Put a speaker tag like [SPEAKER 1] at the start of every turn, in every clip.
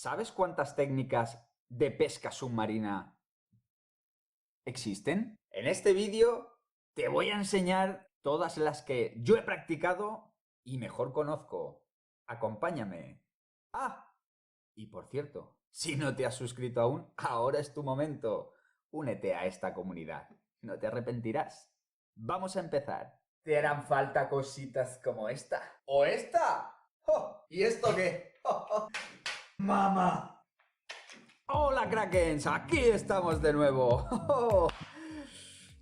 [SPEAKER 1] ¿Sabes cuántas técnicas de pesca submarina existen? En este vídeo te voy a enseñar todas las que yo he practicado y mejor conozco. Acompáñame. Ah, y por cierto, si no te has suscrito aún, ahora es tu momento. Únete a esta comunidad. No te arrepentirás. Vamos a empezar. ¿Te harán falta cositas como esta? ¿O esta? ¡Oh! ¿Y esto qué? ¡Oh, oh! ¡Mamá! ¡Hola, Krakens! ¡Aquí estamos de nuevo! ¡Oh!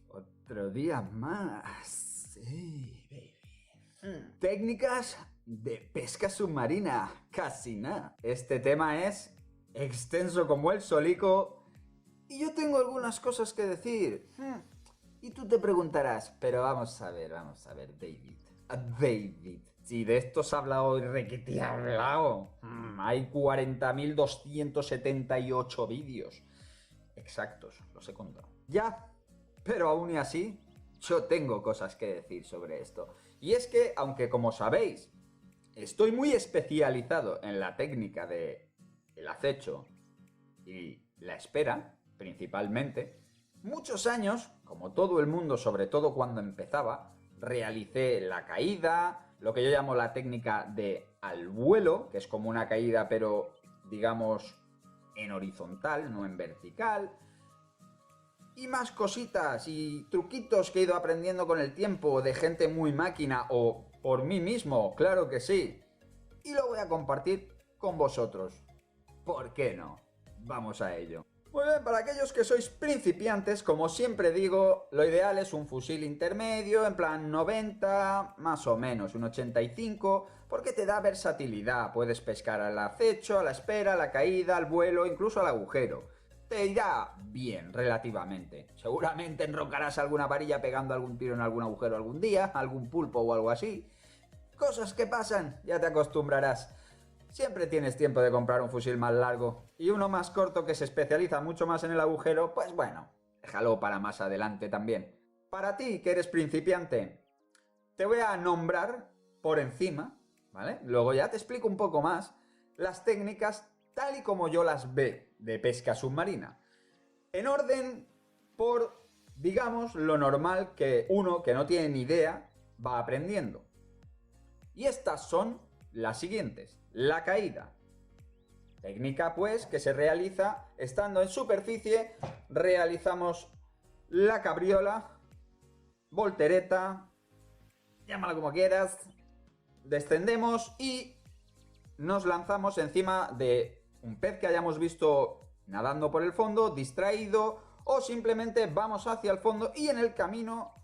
[SPEAKER 1] Otro día más. Sí, baby. Técnicas de pesca submarina. Casi nada. Este tema es extenso como el solico y yo tengo algunas cosas que decir. Y tú te preguntarás, pero vamos a ver, David. David, si de esto se ha hablado y requete hablado. Hay 40.278 vídeos exactos, los he contado. Ya, pero aún y así, yo tengo cosas que decir sobre esto. Y es que, aunque como sabéis, estoy muy especializado en la técnica de el acecho y la espera, principalmente, muchos años, como todo el mundo, sobre todo cuando empezaba, realicé la caída, lo que yo llamo la técnica de al vuelo, que es como una caída pero, digamos, en horizontal, no en vertical, y más cositas y truquitos que he ido aprendiendo con el tiempo de gente muy máquina o por mí mismo, claro que sí, y lo voy a compartir con vosotros. ¿Por qué no? Vamos a ello. Muy bien, para aquellos que sois principiantes, como siempre digo, lo ideal es un fusil intermedio, en plan 90, más o menos, un 85, porque te da versatilidad. Puedes pescar al acecho, a la espera, a la caída, al vuelo, incluso al agujero. Te irá bien, relativamente. Seguramente enrocarás alguna varilla pegando algún tiro en algún agujero algún día, algún pulpo o algo así. Cosas que pasan, ya te acostumbrarás. Siempre tienes tiempo de comprar un fusil más largo y uno más corto que se especializa mucho más en el agujero, pues bueno, déjalo para más adelante también. Para ti, que eres principiante, te voy a nombrar por encima, ¿vale? Luego ya te explico un poco más las técnicas tal y como yo las veo de pesca submarina. En orden por, digamos, lo normal que uno que no tiene ni idea va aprendiendo. Y estas son las siguientes. La caída. Técnica pues que se realiza estando en superficie. Realizamos la cabriola, voltereta, llámala como quieras. Descendemos y nos lanzamos encima de un pez que hayamos visto nadando por el fondo, distraído, o simplemente vamos hacia el fondo y en el camino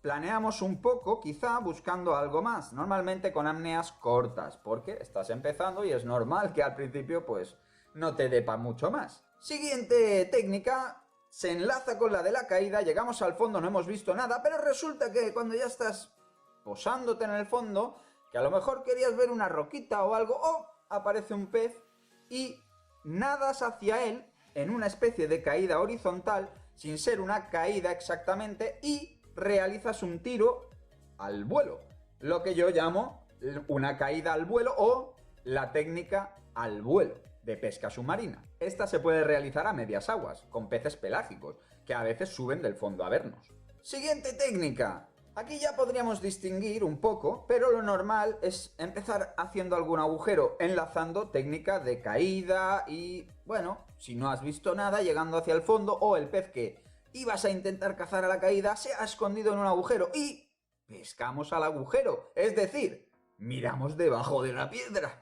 [SPEAKER 1] planeamos un poco, quizá buscando algo más, normalmente con apneas cortas, porque estás empezando y es normal que al principio pues no te dé pa' mucho más. Siguiente técnica, se enlaza con la de la caída, llegamos al fondo, no hemos visto nada, pero resulta que cuando ya estás posándote en el fondo, que a lo mejor querías ver una roquita o algo, o aparece un pez y nadas hacia él en una especie de caída horizontal, sin ser una caída exactamente, y realizas un tiro al vuelo, lo que yo llamo una caída al vuelo o la técnica al vuelo de pesca submarina. Esta se puede realizar a medias aguas, con peces pelágicos, que a veces suben del fondo a vernos. Siguiente técnica. Aquí ya podríamos distinguir un poco, pero lo normal es empezar haciendo algún agujero, enlazando técnica de caída y, bueno, si no has visto nada, llegando hacia el fondo, o el pez que ibas a intentar cazar a la caída se ha escondido en un agujero y pescamos al agujero, es decir, miramos debajo de la piedra.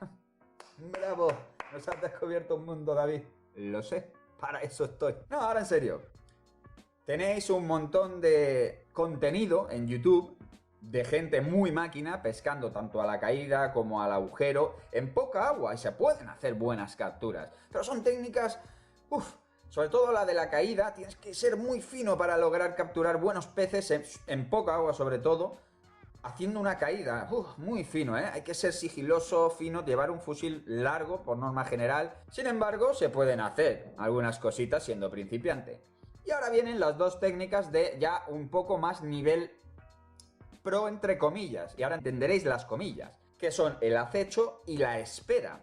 [SPEAKER 1] ¡Bravo! Nos has descubierto un mundo, David. Lo sé, para eso estoy. No, ahora en serio. Tenéis un montón de contenido en YouTube de gente muy máquina pescando tanto a la caída como al agujero en poca agua y se pueden hacer buenas capturas. Pero son técnicas... Sobre todo la de la caída, tienes que ser muy fino para lograr capturar buenos peces en poca agua sobre todo, haciendo una caída, muy fino, ¿eh? Hay que ser sigiloso, fino, llevar un fusil largo por norma general. Sin embargo, se pueden hacer algunas cositas siendo principiante. Y ahora vienen las dos técnicas de ya un poco más nivel pro entre comillas, y ahora entenderéis las comillas, que son el acecho y la espera.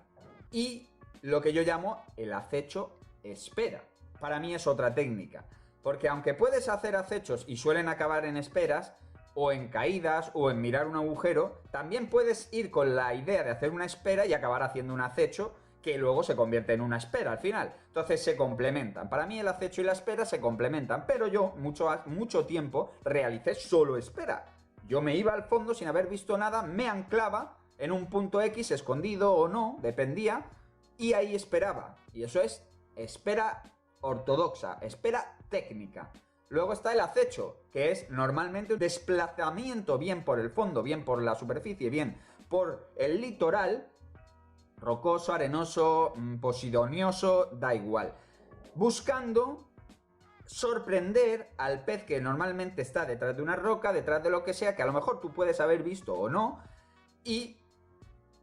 [SPEAKER 1] Y lo que yo llamo el acecho espera. Para mí es otra técnica, porque aunque puedes hacer acechos y suelen acabar en esperas, o en caídas, o en mirar un agujero, también puedes ir con la idea de hacer una espera y acabar haciendo un acecho que luego se convierte en una espera al final. Entonces se complementan. Para mí el acecho y la espera se complementan, pero yo mucho tiempo realicé solo espera. Yo me iba al fondo sin haber visto nada, me anclaba en un punto X, escondido o no, dependía, y ahí esperaba. Y eso es espera ortodoxa, espera técnica. Luego está el acecho, que es normalmente un desplazamiento bien por el fondo, bien por la superficie, bien por el litoral, rocoso, arenoso, posidonioso, da igual, buscando sorprender al pez que normalmente está detrás de una roca, detrás de lo que sea, que a lo mejor tú puedes haber visto o no, y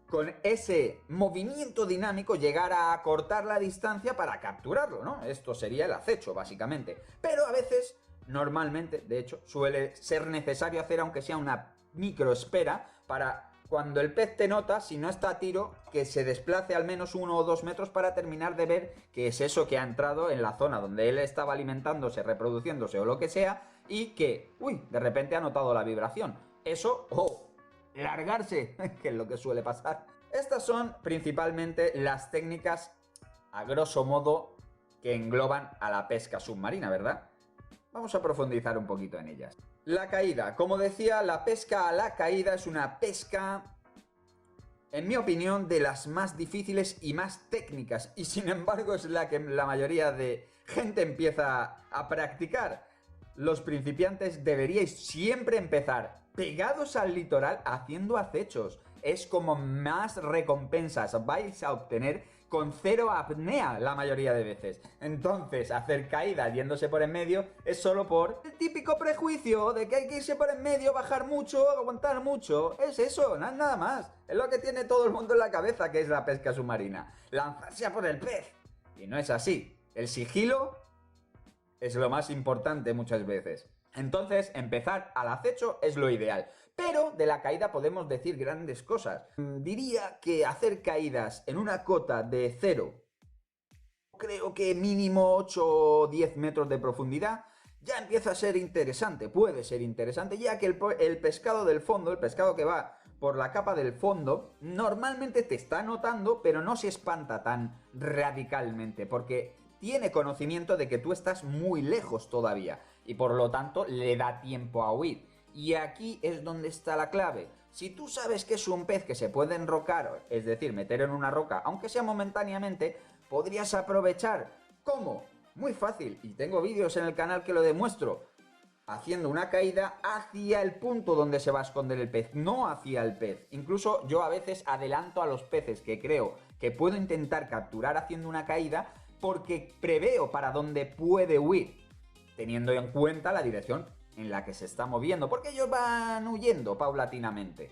[SPEAKER 1] con ese movimiento dinámico llegar a cortar la distancia para capturarlo, ¿no? Esto sería el acecho, básicamente. Pero a veces, normalmente, de hecho, suele ser necesario hacer aunque sea una microespera para cuando el pez te nota, si no está a tiro, que se desplace al menos 1 o 2 metros para terminar de ver qué es eso que ha entrado en la zona donde él estaba alimentándose, reproduciéndose o lo que sea, y que, uy, de repente ha notado la vibración. Eso, largarse, que es lo que suele pasar. Estas son principalmente las técnicas, a grosso modo, que engloban a la pesca submarina, ¿verdad? Vamos a profundizar un poquito en ellas. La caída. Como decía, la pesca a la caída es una pesca, en mi opinión, de las más difíciles y más técnicas. Y sin embargo es la que la mayoría de gente empieza a practicar. Los principiantes deberíais siempre empezar pegados al litoral haciendo acechos. Es como más recompensas vais a obtener con cero apnea la mayoría de veces. Entonces, hacer caídas yéndose por en medio es solo por el típico prejuicio de que hay que irse por en medio, bajar mucho, aguantar mucho. Es eso, no es nada más. Es lo que tiene todo el mundo en la cabeza, que es la pesca submarina. Lanzarse a por el pez. Y no es así. El sigilo es lo más importante muchas veces. Entonces, empezar al acecho es lo ideal. Pero de la caída podemos decir grandes cosas. Diría que hacer caídas en una cota de 0, creo que mínimo 8 o 10 metros de profundidad, ya empieza a ser interesante. Puede ser interesante, ya que el pescado del fondo, el pescado que va por la capa del fondo, normalmente te está notando, pero no se espanta tan radicalmente, porque tiene conocimiento de que tú estás muy lejos todavía y por lo tanto le da tiempo a huir. Y aquí es donde está la clave. Si tú sabes que es un pez que se puede enrocar, es decir, meter en una roca, aunque sea momentáneamente, podrías aprovechar. ¿Cómo? Muy fácil, y tengo vídeos en el canal que lo demuestro. Haciendo una caída hacia el punto donde se va a esconder el pez, no hacia el pez. Incluso yo a veces adelanto a los peces que creo que puedo intentar capturar haciendo una caída, porque preveo para dónde puede huir, teniendo en cuenta la dirección en la que se está moviendo, porque ellos van huyendo paulatinamente.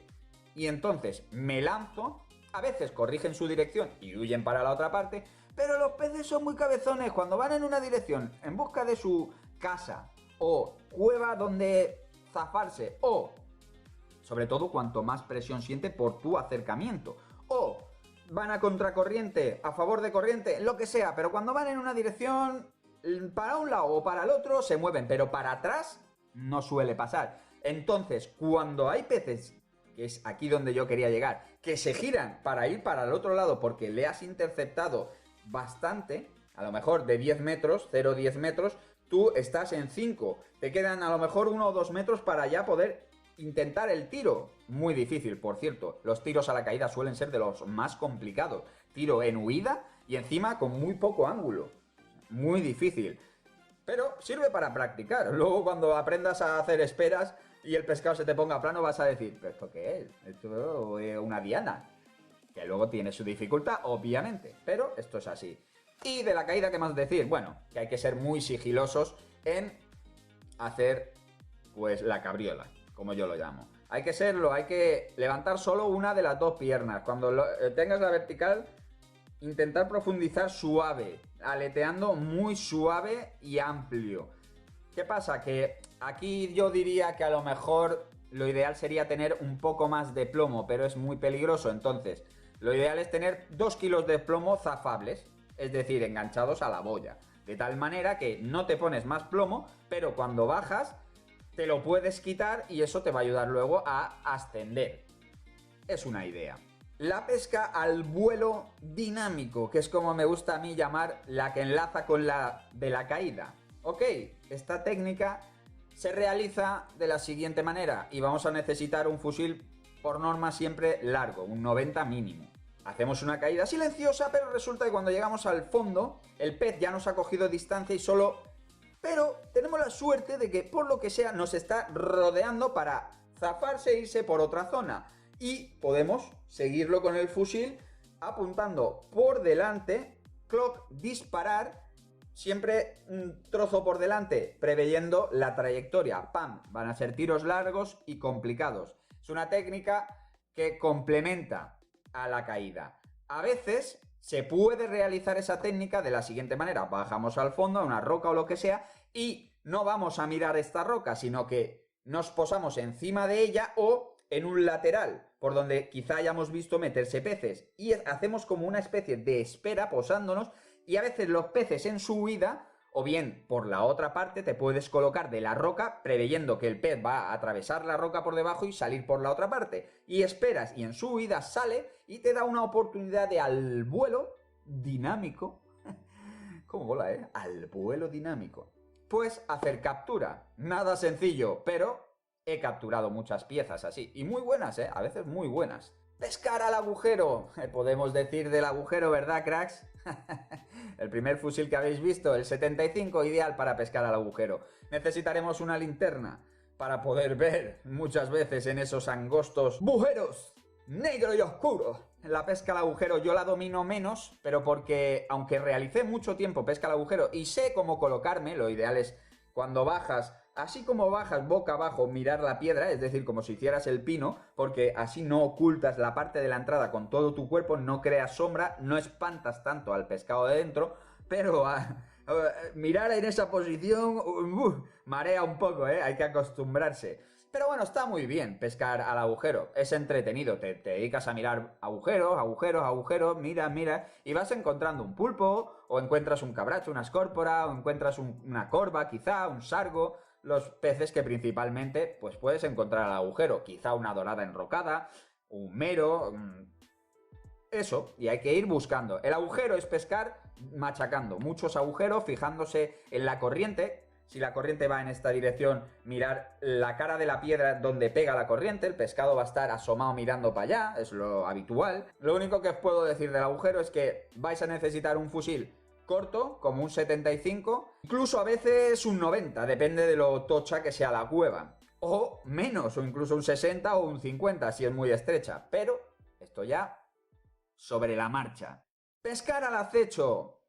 [SPEAKER 1] Y entonces me lanzo, a veces corrigen su dirección y huyen para la otra parte, pero los peces son muy cabezones. Cuando van en una dirección en busca de su casa o cueva donde zafarse, o sobre todo cuanto más presión siente por tu acercamiento, o van a contracorriente, a favor de corriente, lo que sea, pero cuando van en una dirección para un lado o para el otro se mueven, pero para atrás no suele pasar. Entonces, cuando hay peces, que es aquí donde yo quería llegar, que se giran para ir para el otro lado porque le has interceptado bastante, a lo mejor de 10 metros, 0-10 metros, tú estás en 5, te quedan a lo mejor 1 o 2 metros para ya poder intentar el tiro. Muy difícil, por cierto. Los tiros a la caída suelen ser de los más complicados. Tiro en huida y encima con muy poco ángulo. Muy difícil. Pero sirve para practicar. Luego cuando aprendas a hacer esperas y el pescado se te ponga plano vas a decir, ¿pero esto qué es? Esto es una diana. Que luego tiene su dificultad, obviamente. Pero esto es así. Y de la caída, ¿qué más decir? Bueno, que hay que ser muy sigilosos en hacer, pues, la cabriola, como yo lo llamo. Hay que serlo, hay que levantar solo una de las dos piernas. Cuando tengas la vertical, intentar profundizar suave, aleteando muy suave y amplio. ¿Qué pasa? Que aquí yo diría que a lo mejor lo ideal sería tener un poco más de plomo, pero es muy peligroso. Entonces, Lo ideal es tener 2 kilos de plomo zafables, es decir, enganchados a la boya. De tal manera que no te pones más plomo, pero cuando bajas te lo puedes quitar y eso te va a ayudar luego a ascender. Es una idea. La pesca al vuelo dinámico, que es como me gusta a mí llamar la que enlaza con la de la caída. Ok, esta técnica se realiza de la siguiente manera y vamos a necesitar un fusil por norma siempre largo, un 90 mínimo. Hacemos una caída silenciosa, pero resulta que cuando llegamos al fondo, el pez ya nos ha cogido distancia y solo... Pero tenemos la suerte de que, por lo que sea, nos está rodeando para zafarse e irse por otra zona. Y podemos seguirlo con el fusil apuntando por delante, clock, disparar, siempre un trozo por delante, preveyendo la trayectoria. ¡Pam! Van a ser tiros largos y complicados. Es una técnica que complementa a la caída. A veces se puede realizar esa técnica de la siguiente manera. Bajamos al fondo, a una roca o lo que sea, y no vamos a mirar esta roca, sino que nos posamos encima de ella o en un lateral, por donde quizá hayamos visto meterse peces. Y hacemos como una especie de espera posándonos, y a veces los peces en su huida, o bien por la otra parte, te puedes colocar de la roca preveyendo que el pez va a atravesar la roca por debajo y salir por la otra parte. Y esperas y en su huida sale y te da una oportunidad de al vuelo dinámico. ¿Cómo mola, eh? Al vuelo dinámico. Pues hacer captura. Nada sencillo, pero he capturado muchas piezas así. Y muy buenas, ¿eh? A veces muy buenas. Pescar al agujero. Podemos decir del agujero, ¿verdad, cracks? El primer fusil que habéis visto, el 75, ideal para pescar al agujero. Necesitaremos una linterna para poder ver muchas veces en esos angostos bujeros negro y oscuro. La pesca al agujero yo la domino menos, pero porque aunque realicé mucho tiempo pesca al agujero y sé cómo colocarme, lo ideal es cuando bajas, así como bajas boca abajo, mirar la piedra, es decir, como si hicieras el pino, porque así no ocultas la parte de la entrada con todo tu cuerpo, no creas sombra, no espantas tanto al pescado de dentro, pero mirar en esa posición marea un poco, hay que acostumbrarse. Pero bueno, está muy bien pescar al agujero, es entretenido, te dedicas a mirar agujeros, agujeros, agujeros, mira, y vas encontrando un pulpo, o encuentras un cabracho, una escórpora, o encuentras una corva quizá, un sargo, los peces que principalmente pues puedes encontrar al agujero, quizá una dorada enrocada, un mero, eso, y hay que ir buscando. El agujero es pescar machacando muchos agujeros, fijándose en la corriente. Si la corriente va en esta dirección, mirar la cara de la piedra donde pega la corriente, el pescado va a estar asomado mirando para allá, es lo habitual. Lo único que os puedo decir del agujero es que vais a necesitar un fusil corto, como un 75, incluso a veces un 90, depende de lo tocha que sea la cueva. O menos, o incluso un 60 o un 50 si es muy estrecha, pero esto ya sobre la marcha. Pescar al acecho.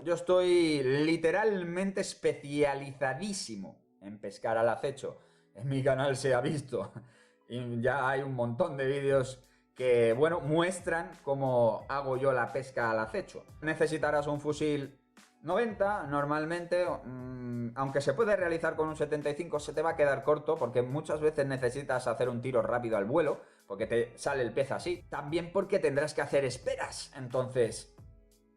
[SPEAKER 1] Yo estoy literalmente especializadísimo en pescar al acecho. En mi canal se ha visto. Y ya hay un montón de vídeos que, bueno, muestran cómo hago yo la pesca al acecho. Necesitarás un fusil 90 normalmente, aunque se puede realizar con un 75, se te va a quedar corto porque muchas veces necesitas hacer un tiro rápido al vuelo, porque te sale el pez así. También porque tendrás que hacer esperas. Entonces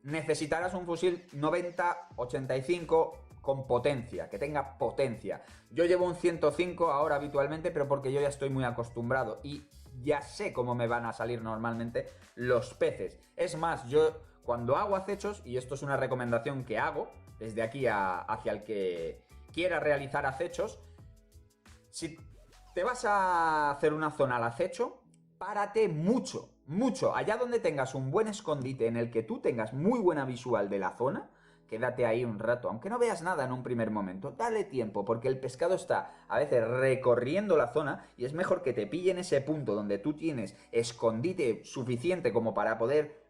[SPEAKER 1] necesitarás un fusil 90-85 con potencia, que tenga potencia. Yo llevo un 105 ahora habitualmente, pero porque yo ya estoy muy acostumbrado y ya sé cómo me van a salir normalmente los peces. Es más, yo cuando hago acechos, y esto es una recomendación que hago desde aquí hacia el que quiera realizar acechos, si te vas a hacer una zona al acecho, párate mucho. Allá donde tengas un buen escondite en el que tú tengas muy buena visual de la zona, quédate ahí un rato, aunque no veas nada en un primer momento, dale tiempo, porque el pescado está a veces recorriendo la zona y es mejor que te pille en ese punto donde tú tienes escondite suficiente como para poder,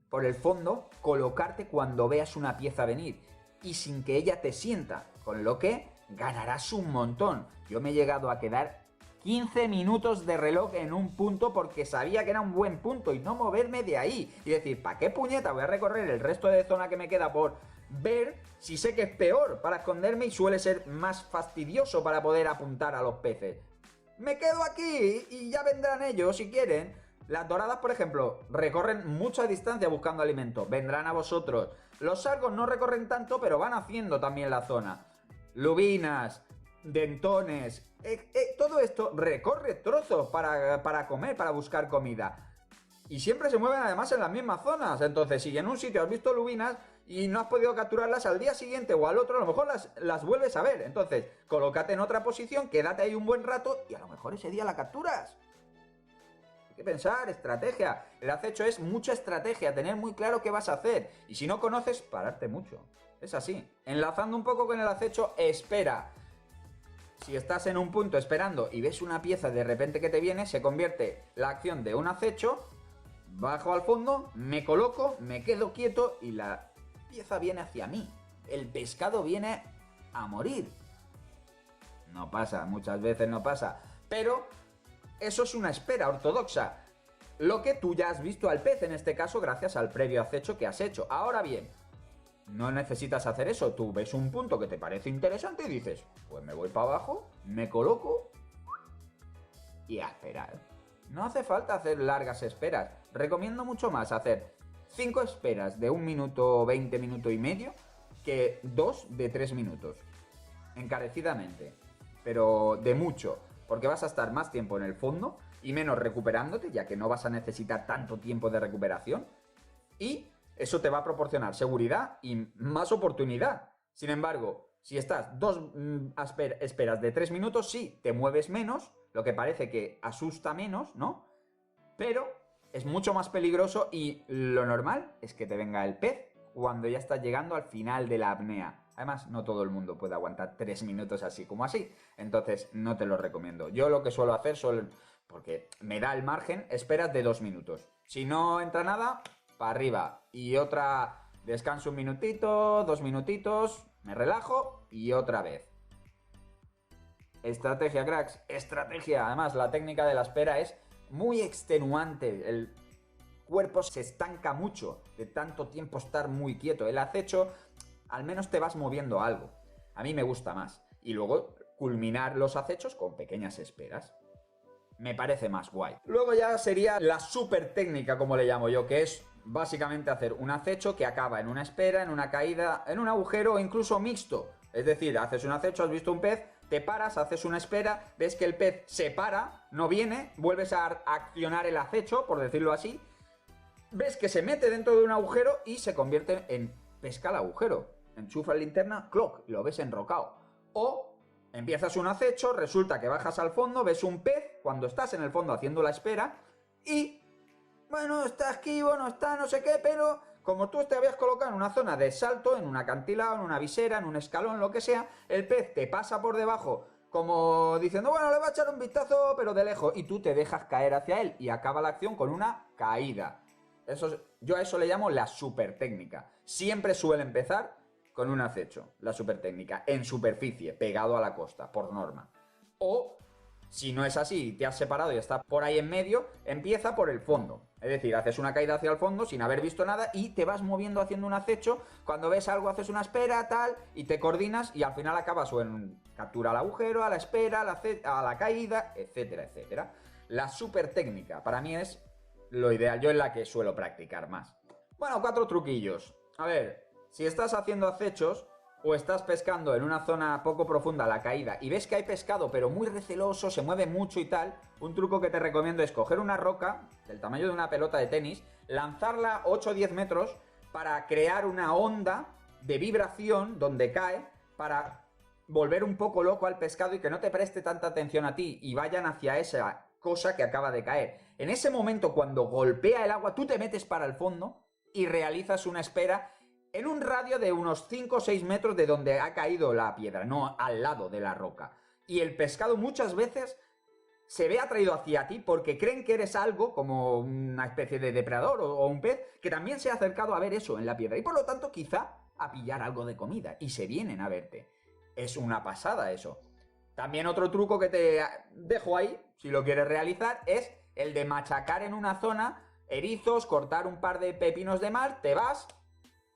[SPEAKER 1] por el fondo, colocarte cuando veas una pieza venir y sin que ella te sienta, con lo que ganarás un montón. Yo me he llegado a quedar 15 minutos de reloj en un punto porque sabía que era un buen punto y no moverme de ahí. Y decir, ¿para qué puñeta voy a recorrer el resto de zona que me queda por ver si sé que es peor para esconderme y suele ser más fastidioso para poder apuntar a los peces? Me quedo aquí y ya vendrán ellos si quieren. Las doradas, por ejemplo, recorren mucha distancia buscando alimento. Vendrán a vosotros. Los sargos no recorren tanto, pero van haciendo también la zona. Lubinas, dentones, todo esto recorre trozos para comer, para buscar comida. Y siempre se mueven además en las mismas zonas. Entonces, si en un sitio has visto lubinas y no has podido capturarlas, al día siguiente o al otro, a lo mejor las vuelves a ver. Entonces, colócate en otra posición, quédate ahí un buen rato y a lo mejor ese día la capturas. Hay que pensar, estrategia. El acecho es mucha estrategia, tener muy claro qué vas a hacer. Y si no conoces, pararte mucho. Es así. Enlazando un poco con el acecho, espera. Si estás en un punto esperando y ves una pieza de repente que te viene, se convierte la acción de un acecho. Bajo al fondo, me coloco, me quedo quieto y la pieza viene hacia mí. El pescado viene a morir. No pasa, muchas veces no pasa. Pero eso es una espera ortodoxa. Lo que tú ya has visto al pez, en este caso, gracias al previo acecho que has hecho. Ahora bien, no necesitas hacer eso. Tú ves un punto que te parece interesante y dices, pues me voy para abajo, me coloco y a esperar. No hace falta hacer largas esperas. Recomiendo mucho más hacer 5 esperas de 1 minuto, 20 minutos y medio que 2 de 3 minutos. Encarecidamente. Pero de mucho. Porque vas a estar más tiempo en el fondo y menos recuperándote, ya que no vas a necesitar tanto tiempo de recuperación. Y eso te va a proporcionar seguridad y más oportunidad. Sin embargo, si estás 2 esperas de 3 minutos, sí, te mueves menos, lo que parece que asusta menos, ¿no? Pero es mucho más peligroso y lo normal es que te venga el pez cuando ya estás llegando al final de la apnea. Además, no todo el mundo puede aguantar 3 minutos así como así, entonces no te lo recomiendo. Yo lo que suelo hacer, porque me da el margen, esperas de 2 minutos. Si no entra nada, para arriba. Y otra, descanso 1 minutito, 2 minutitos, me relajo y otra vez. Estrategia, cracks, estrategia. Además, la técnica de la espera es muy extenuante. El cuerpo se estanca mucho de tanto tiempo estar muy quieto. El acecho, al menos te vas moviendo algo. A mí me gusta más. Y luego culminar los acechos con pequeñas esperas. Me parece más guay. Luego ya sería la super técnica, como le llamo yo, que es básicamente hacer un acecho que acaba en una espera, en una caída, en un agujero o incluso mixto. Es decir, haces un acecho, has visto un pez, te paras, haces una espera, ves que el pez se para, no viene, vuelves a accionar el acecho, por decirlo así, ves que se mete dentro de un agujero y se convierte en pesca al agujero. Enchufas linterna, cloc, lo ves enrocado. O empiezas un acecho, resulta que bajas al fondo, ves un pez cuando estás en el fondo haciendo la espera y, bueno, está esquivo, no está, no sé qué, pero como tú te habías colocado en una zona de salto, en un acantilado, en una visera, en un escalón, lo que sea, el pez te pasa por debajo como diciendo, bueno, le va a echar un vistazo, pero de lejos, y tú te dejas caer hacia él y acaba la acción con una caída. Yo a eso le llamo la super técnica. Siempre suele empezar con un acecho, la super técnica, en superficie, pegado a la costa, por norma. O, si no es así, te has separado y estás por ahí en medio, empieza por el fondo. Es decir, haces una caída hacia el fondo sin haber visto nada y te vas moviendo haciendo un acecho. Cuando ves algo haces una espera, tal, y te coordinas y al final acabas o en captura al agujero, a la espera, a la caída, etcétera, etcétera. La super técnica para mí es lo ideal, yo es la que suelo practicar más. Bueno, 4 truquillos. A ver, si estás haciendo acechos o estás pescando en una zona poco profunda, la caída, y ves que hay pescado pero muy receloso, se mueve mucho y tal, un truco que te recomiendo es coger una roca del tamaño de una pelota de tenis, lanzarla 8 o 10 metros para crear una onda de vibración donde cae, para volver un poco loco al pescado y que no te preste tanta atención a ti y vayan hacia esa cosa que acaba de caer. En ese momento, cuando golpea el agua, tú te metes para el fondo y realizas una espera en un radio de unos 5 o 6 metros de donde ha caído la piedra, no al lado de la roca. Y el pescado muchas veces se ve atraído hacia ti porque creen que eres algo como una especie de depredador o un pez que también se ha acercado a ver eso en la piedra y por lo tanto quizá a pillar algo de comida y se vienen a verte. Es una pasada eso. También otro truco que te dejo ahí, si lo quieres realizar, es el de machacar en una zona erizos, cortar un par de pepinos de mar, te vas,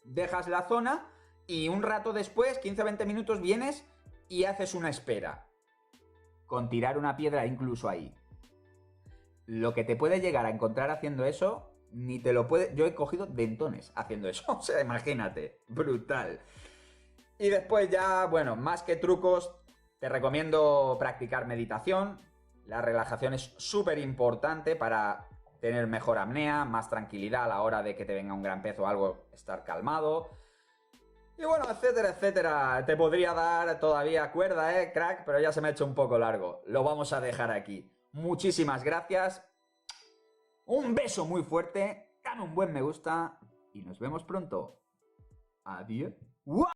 [SPEAKER 1] dejas la zona y un rato después, 15-20 minutos, vienes y haces una espera. Con tirar una piedra incluso ahí. lo que te puede llegar a encontrar haciendo eso, ni te lo puede... Yo he cogido dentones haciendo eso, o sea, imagínate, brutal. Y después ya, bueno, más que trucos, te recomiendo practicar meditación. La relajación es súper importante para tener mejor apnea, más tranquilidad a la hora de que te venga un gran pez o algo, estar calmado. Y bueno, etcétera, etcétera. Te podría dar todavía cuerda, crack, pero ya se me ha hecho un poco largo. Lo vamos a dejar aquí. Muchísimas gracias. Un beso muy fuerte. Dame un buen me gusta. Y nos vemos pronto. Adiós.